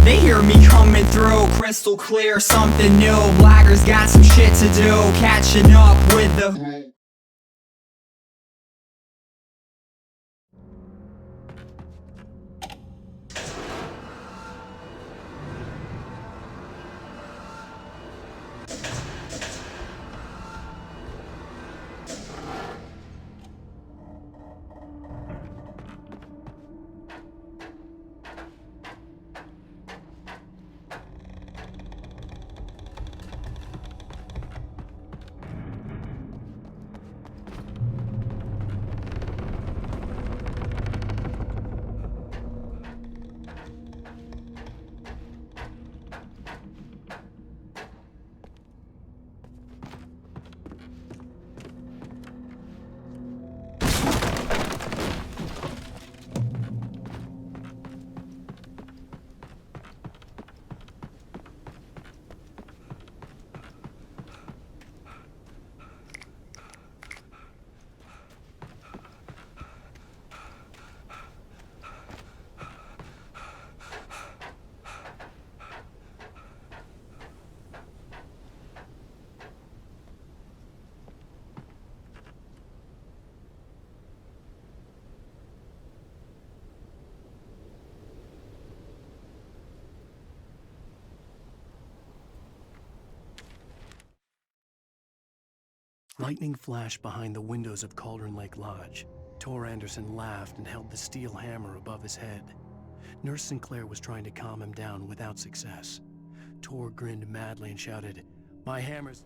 They hear me coming through, crystal clear, something new. Blaggers got some shit to do, catching up with the Lightning flashed behind the windows of Cauldron Lake Lodge. Tor Anderson laughed and held the steel hammer above his head. Nurse Sinclair was trying to calm him down without success. Tor grinned madly and shouted, "My hammer's..."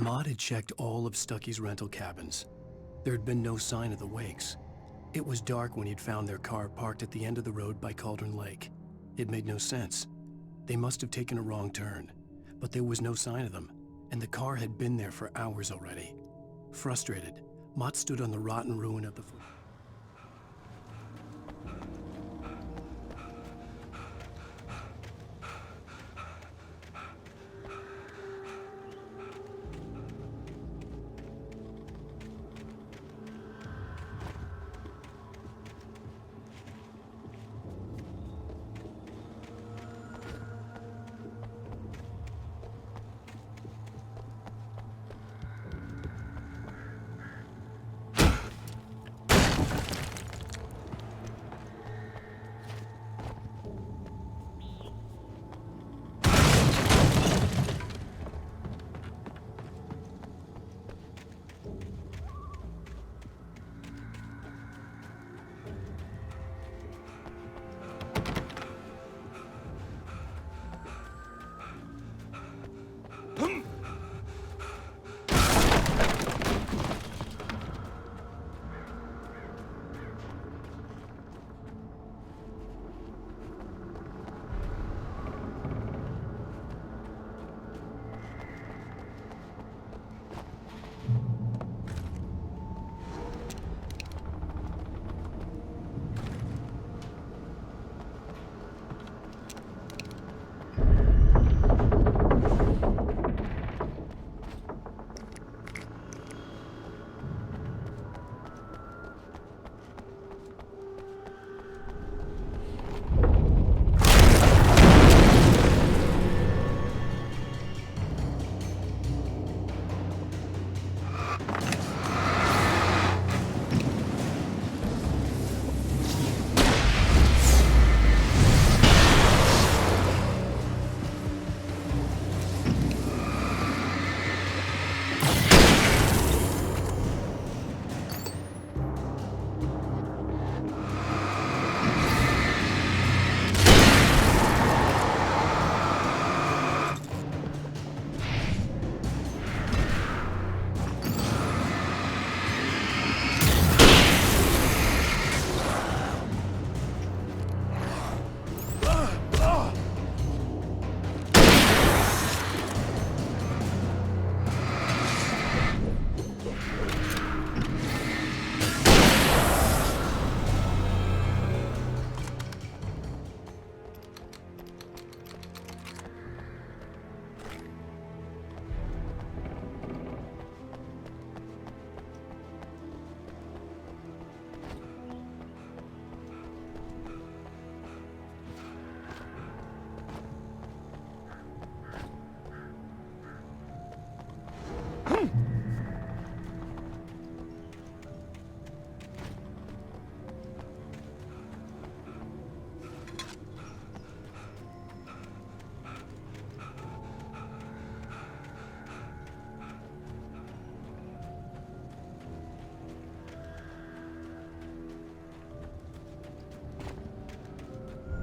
Maud had checked all of Stucky's rental cabins. There had been no sign of the Wakes. It was dark when he'd found their car parked at the end of the road by Cauldron Lake. It made no sense. They must have taken a wrong turn, but there was no sign of them, and the car had been there for hours already. Frustrated, Mott stood on the rotten ruin of the...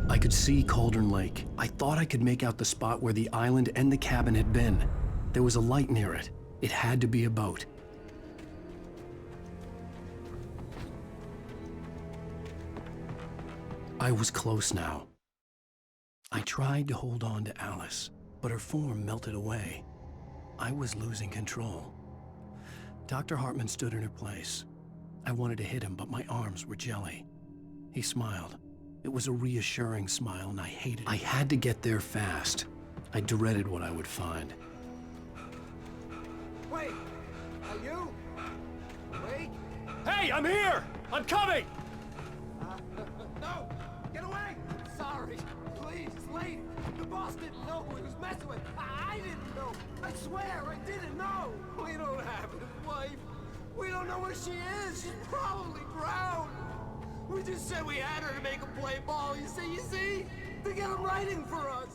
I could see Cauldron Lake. I thought I could make out the spot where the island and the cabin had been. There was a light near it. It had to be a boat. I was close now. I tried to hold on to Alice, but her form melted away. I was losing control. Dr. Hartman stood in her place. I wanted to hit him, but my arms were jelly. He smiled. It was a reassuring smile, and I hated it. I had to get there fast. I dreaded what I would find. Wait! Are you? Wait! Hey, I'm here! I'm coming! No! Get away! Sorry! Please, it's late! The boss didn't know who he was messing with! I didn't know! I swear, I didn't know! We don't have his wife! We don't know where she is! She's probably drowned! We just said we had her to make him play ball, you see? To get him writing for us!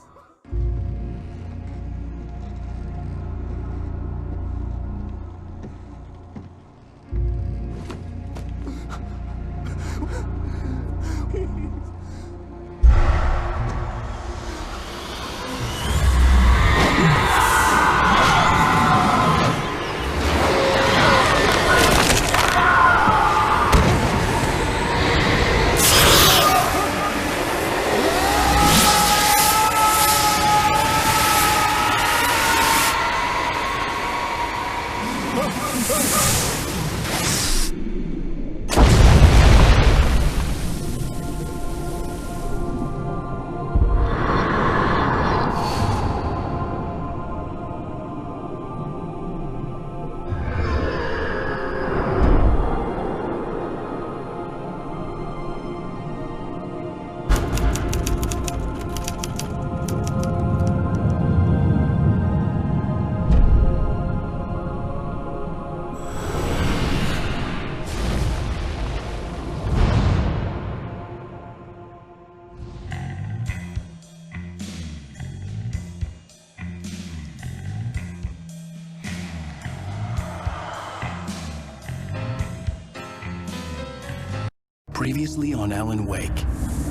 Previously on Alan Wake.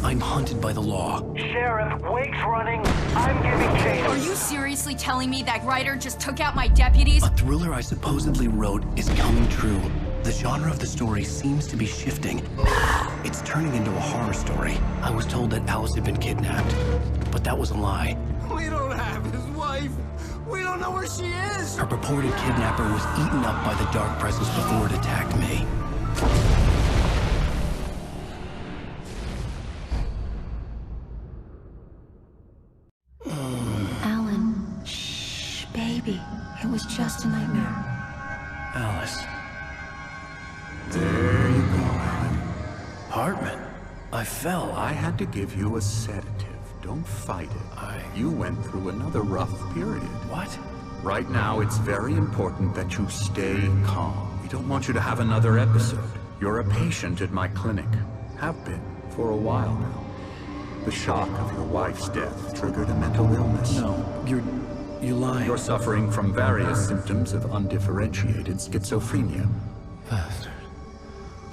I'm hunted by the law. Sheriff, Wake's running. I'm giving chase. Are you seriously telling me that writer just took out my deputies? A thriller I supposedly wrote is coming true. The genre of the story seems to be shifting. It's turning into a horror story. I was told that Alice had been kidnapped, but that was a lie. We don't have his wife. We don't know where she is. Her purported kidnapper was eaten up by the dark presence before it attacked me. Alan, shh, baby. It was just a nightmare. Alice. There you go, Alan. Hartman, I fell. I had to give you a sedative. Don't fight it. You went through another rough period. What? Right now, it's very important that you stay calm. We don't want you to have another episode. You're a patient at my clinic. Have been for a while now. The shock of your wife's death triggered a mental illness. No, you're lying. You're suffering from various symptoms of undifferentiated schizophrenia. Bastard.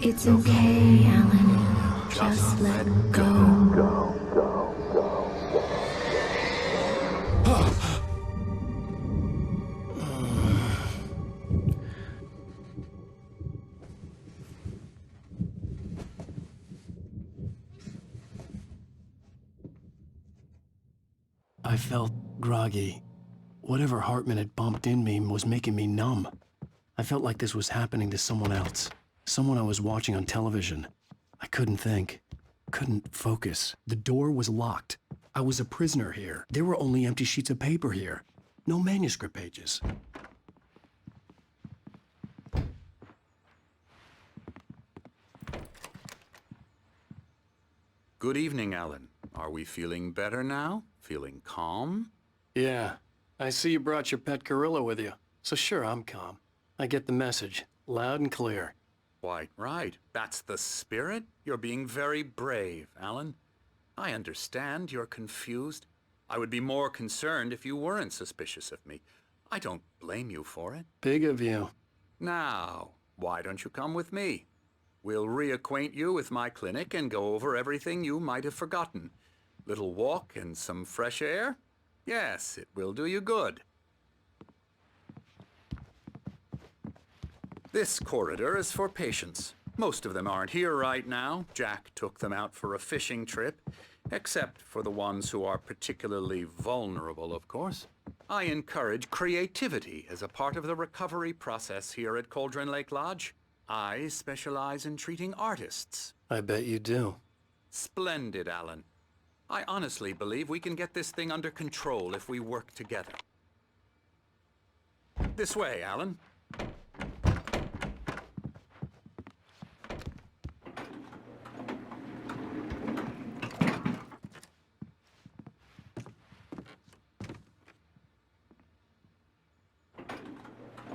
It's okay, Alan. Just let go. I felt groggy. Whatever Hartman had bumped in me was making me numb. I felt like this was happening to someone else. Someone I was watching on television. I couldn't think. Couldn't focus. The door was locked. I was a prisoner here. There were only empty sheets of paper here. No manuscript pages. Good evening, Alan. Are we feeling better now? Feeling calm? Yeah. I see you brought your pet gorilla with you. So sure, I'm calm. I get the message. Loud and clear. Quite right. That's the spirit. You're being very brave, Alan. I understand you're confused. I would be more concerned if you weren't suspicious of me. I don't blame you for it. Big of you. Now, why don't you come with me? We'll reacquaint you with my clinic and go over everything you might have forgotten. Little walk and some fresh air? Yes, it will do you good. This corridor is for patients. Most of them aren't here right now. Jack took them out for a fishing trip, except for the ones who are particularly vulnerable, of course. I encourage creativity as a part of the recovery process here at Cauldron Lake Lodge. I specialize in treating artists. I bet you do. Splendid, Alan. I honestly believe we can get this thing under control if we work together. This way, Alan.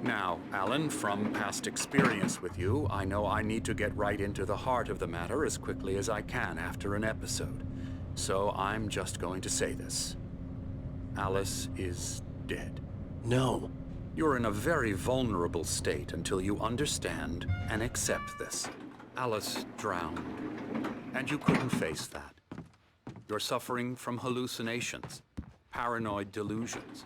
Now, Alan, from past experience with you, I know I need to get right into the heart of the matter as quickly as I can after an episode. So I'm just going to say this. Alice is dead. No. You're in a very vulnerable state until you understand and accept this. Alice drowned, and you couldn't face that. You're suffering from hallucinations, paranoid delusions,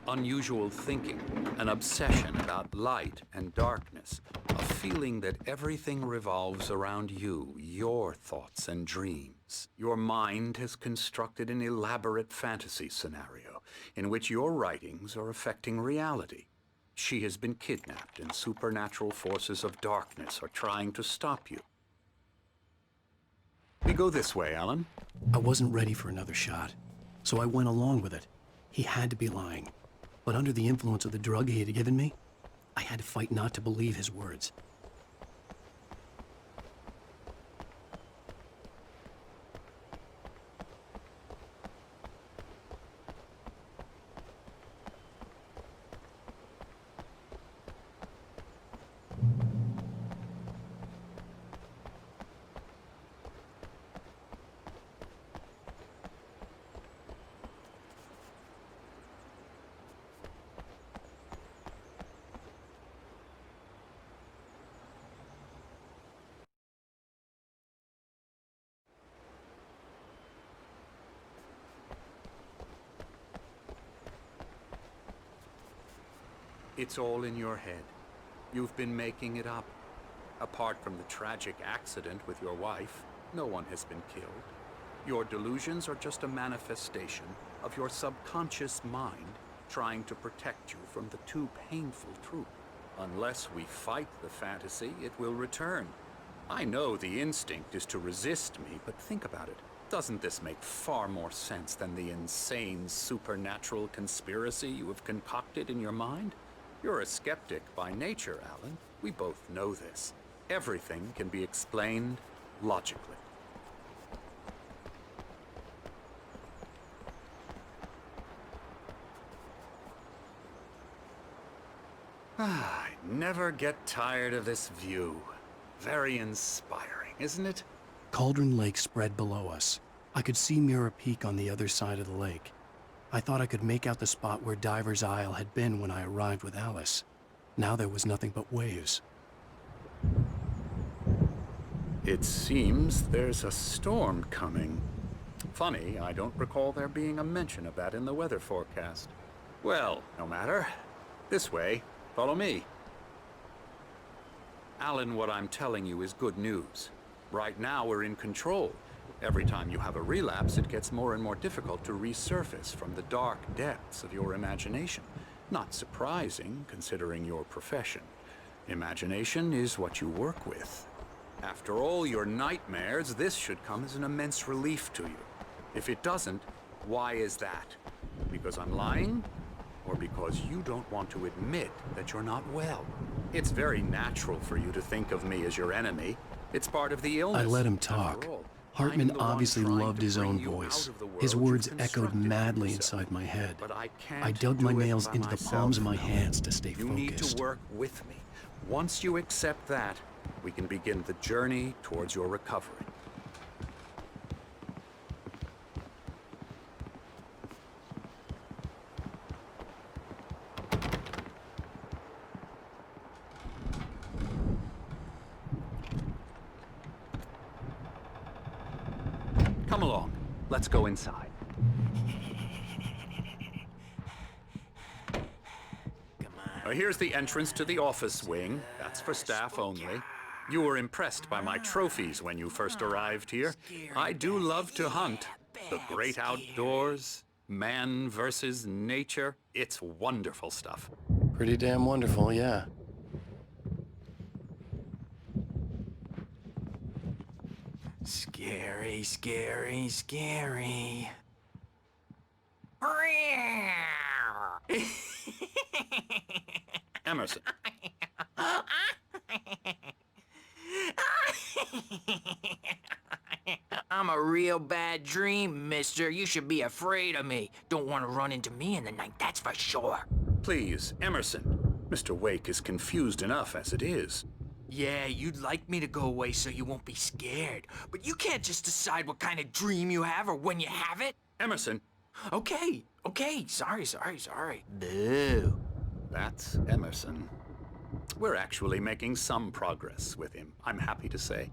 unusual thinking, an obsession about light and darkness, a feeling that everything revolves around you, your thoughts and dreams. Your mind has constructed an elaborate fantasy scenario in which your writings are affecting reality. She has been kidnapped and supernatural forces of darkness are trying to stop you. We go this way, Alan. I wasn't ready for another shot, so I went along with it. He had to be lying. But under the influence of the drug he had given me, I had to fight not to believe his words. It's all in your head. You've been making it up. Apart from the tragic accident with your wife, no one has been killed. Your delusions are just a manifestation of your subconscious mind trying to protect you from the too painful truth. Unless we fight the fantasy, it will return. I know the instinct is to resist me, but think about it. Doesn't this make far more sense than the insane supernatural conspiracy you have concocted in your mind? You're a skeptic by nature, Alan. We both know this. Everything can be explained logically. I never get tired of this view. Very inspiring, isn't it? Cauldron Lake spread below us. I could see Mirror Peak on the other side of the lake. I thought I could make out the spot where Diver's Isle had been when I arrived with Alice. Now there was nothing but waves. It seems there's a storm coming. Funny, I don't recall there being a mention of that in the weather forecast. Well, no matter. This way. Follow me. Alan, what I'm telling you is good news. Right now, we're in control. Every time you have a relapse, it gets more and more difficult to resurface from the dark depths of your imagination. Not surprising, considering your profession. Imagination is what you work with. After all your nightmares, this should come as an immense relief to you. If it doesn't, why is that? Because I'm lying? Or because you don't want to admit that you're not well? It's very natural for you to think of me as your enemy. It's part of the illness. I let him talk. Hartman obviously loved his own voice. His words echoed madly inside my head. I dug my nails into the palms of my hands to stay focused. You need to work with me. Once you accept that, we can begin the journey towards your recovery. Come along. Let's go inside. Here's the entrance to the office wing. That's for staff only. You were impressed by my trophies when you first arrived here. I do love to hunt. The great outdoors, man versus nature. It's wonderful stuff. Pretty damn wonderful, yeah. Scary, scary, scary. Emerson. I'm a real bad dream, mister. You should be afraid of me. Don't want to run into me in the night, that's for sure. Please, Emerson. Mr. Wake is confused enough as it is. Yeah, you'd like me to go away so you won't be scared. But you can't just decide what kind of dream you have or when you have it. Emerson. Okay. Sorry. Boo. That's Emerson. We're actually making some progress with him, I'm happy to say.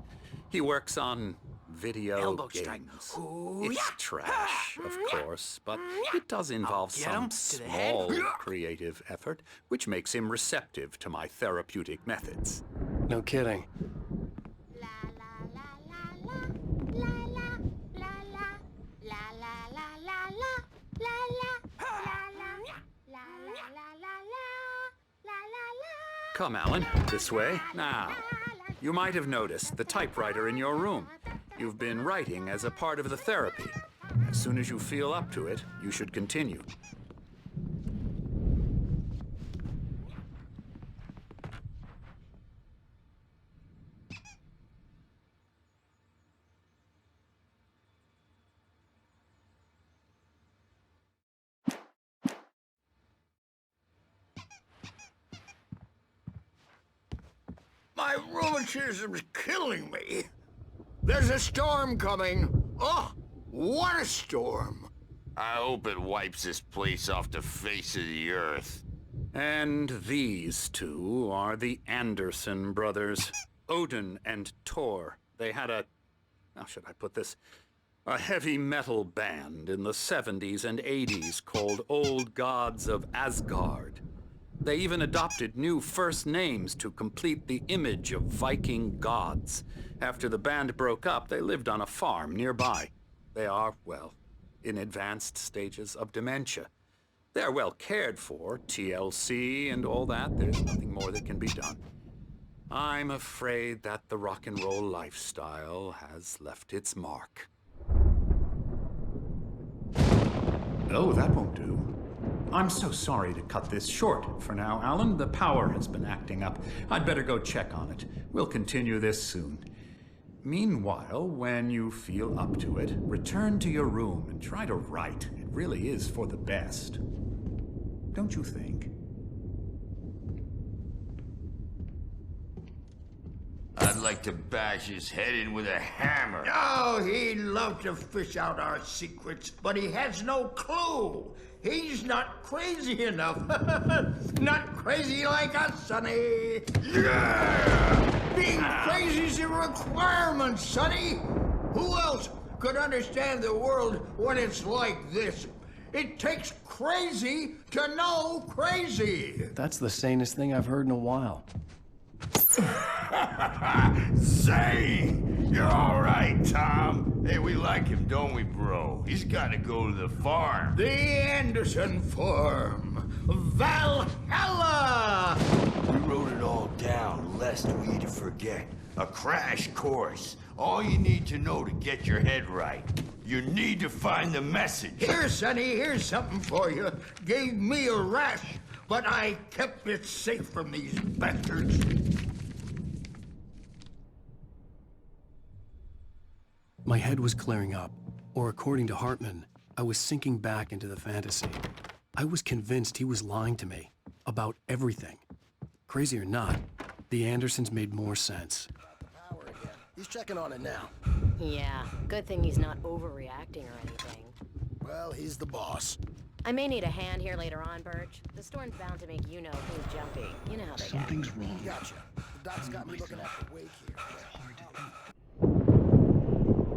He works on video Elbow strike. games. Ooh, It's yeah. trash, of course, but it does involve Get him some to the head. small creative effort, which makes him receptive to my therapeutic methods. No kidding. Come, Alan, this way. Now, you might have noticed the typewriter in your room. You've been writing as a part of the therapy. As soon as you feel up to it, you should continue. My rheumatism's killing me. There's a storm coming. Oh, what a storm. I hope it wipes this place off the face of the earth. And these two are the Anderson brothers, Odin and Thor. They had how should I put this? A heavy metal band in the 70s and 80s called Old Gods of Asgard. They even adopted new first names to complete the image of Viking gods. After the band broke up, they lived on a farm nearby. They are, well, in advanced stages of dementia. They're well cared for, TLC and all that. There's nothing more that can be done. I'm afraid that the rock and roll lifestyle has left its mark. Oh, that won't do. I'm so sorry to cut this short for now, Alan. The power has been acting up. I'd better go check on it. We'll continue this soon. Meanwhile, when you feel up to it, return to your room and try to write. It really is for the best. Don't you think? I'd like to bash his head in with a hammer. Oh, he'd love to fish out our secrets, but he has no clue. He's not crazy enough. Not crazy like us, Sonny. Yeah! Being crazy's a requirement, Sonny. Who else could understand the world when it's like this? It takes crazy to know crazy. That's the sanest thing I've heard in a while. Zane! You're all right, Tom. Hey, we like him, don't we, bro? He's got to go to the farm. The Anderson farm. Valhalla! We wrote it all down, lest we forget. A crash course. All you need to know to get your head right. You need to find the message. Here, Sonny, here's something for you. Gave me a rash, but I kept it safe from these bastards. My head was clearing up, or according to Hartman, I was sinking back into the fantasy. I was convinced he was lying to me about everything. Crazy or not, the Andersons made more sense. He's checking on it now. Yeah, good thing he's not overreacting or anything. Well, he's the boss. I may need a hand here later on, Birch. The storm's bound to make you know who's jumpy. You know how they Something's wrong. Gotcha. The doc's got me looking at the wake here.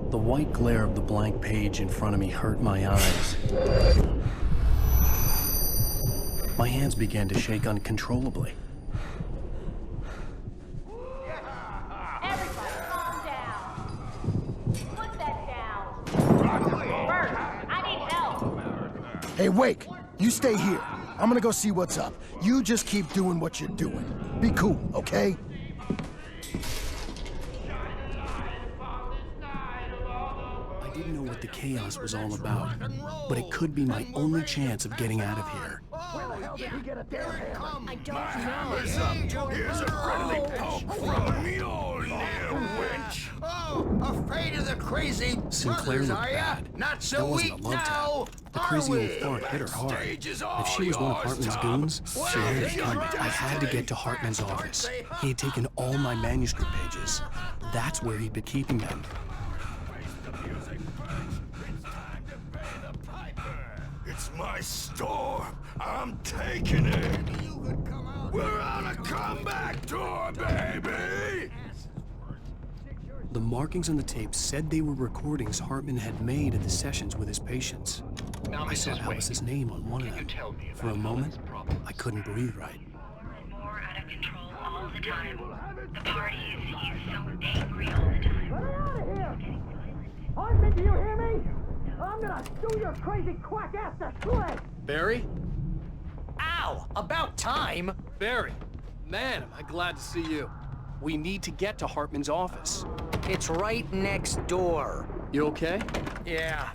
The white glare of the blank page in front of me hurt my eyes. My hands began to shake uncontrollably. Everybody, calm down. Put that down. Birch, I need help. Hey, Wake, you stay here. I'm gonna go see what's up. You just keep doing what you're doing. Be cool, okay? I didn't know what the chaos was all about, but it could be my only chance of getting out of here. Where the hell did he get a damn hammer? I don't know. Here's a friendly poke from Mjolnir, witch. Oh, afraid of the crazy Sinclair brothers, looked are ya? bad. Not That so wasn't weak a love now, tap. The are crazy old we? fart hit her hard. Stage is If all she was one of yours, Hartman's Tom. goons, she had it coming. I had to get to Hartman's office. He had taken all my manuscript pages. That's where he'd been keeping them. It's my storm. I'm taking it. We're on a comeback tour, baby! The markings on the tape said they were recordings Hartman had made at the sessions with his patients. I saw Alice's name on one of them. For a moment, I couldn't breathe right. More out of control all the time. The party is so angry all the time. Get out of here! Hartman, do you hear me? I'm gonna do your crazy quack ass to shreds! Barry? Ow! About time! Barry, man, am I glad to see you. We need to get to Hartman's office. It's right next door. You okay? Yeah.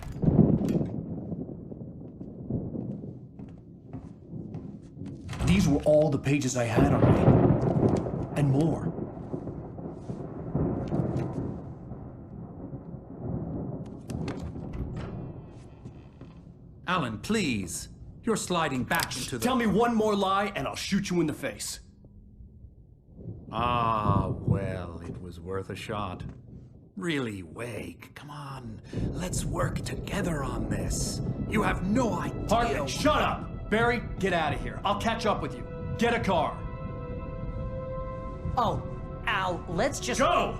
These were all the pages I had on me. And more. Alan, please. You're sliding back into the... Tell me one more lie and I'll shoot you in the face. Ah, well, it was worth a shot. Really, Wake, come on. Let's work together on this. You have no idea... Hartman, shut up! Barry, get out of here. I'll catch up with you. Get a car. Oh, Al, let's just... Go!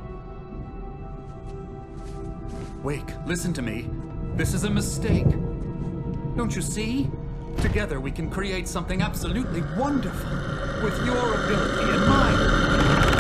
Wake, listen to me. This is a mistake. Don't you see? Together we can create something absolutely wonderful. With your ability and mine.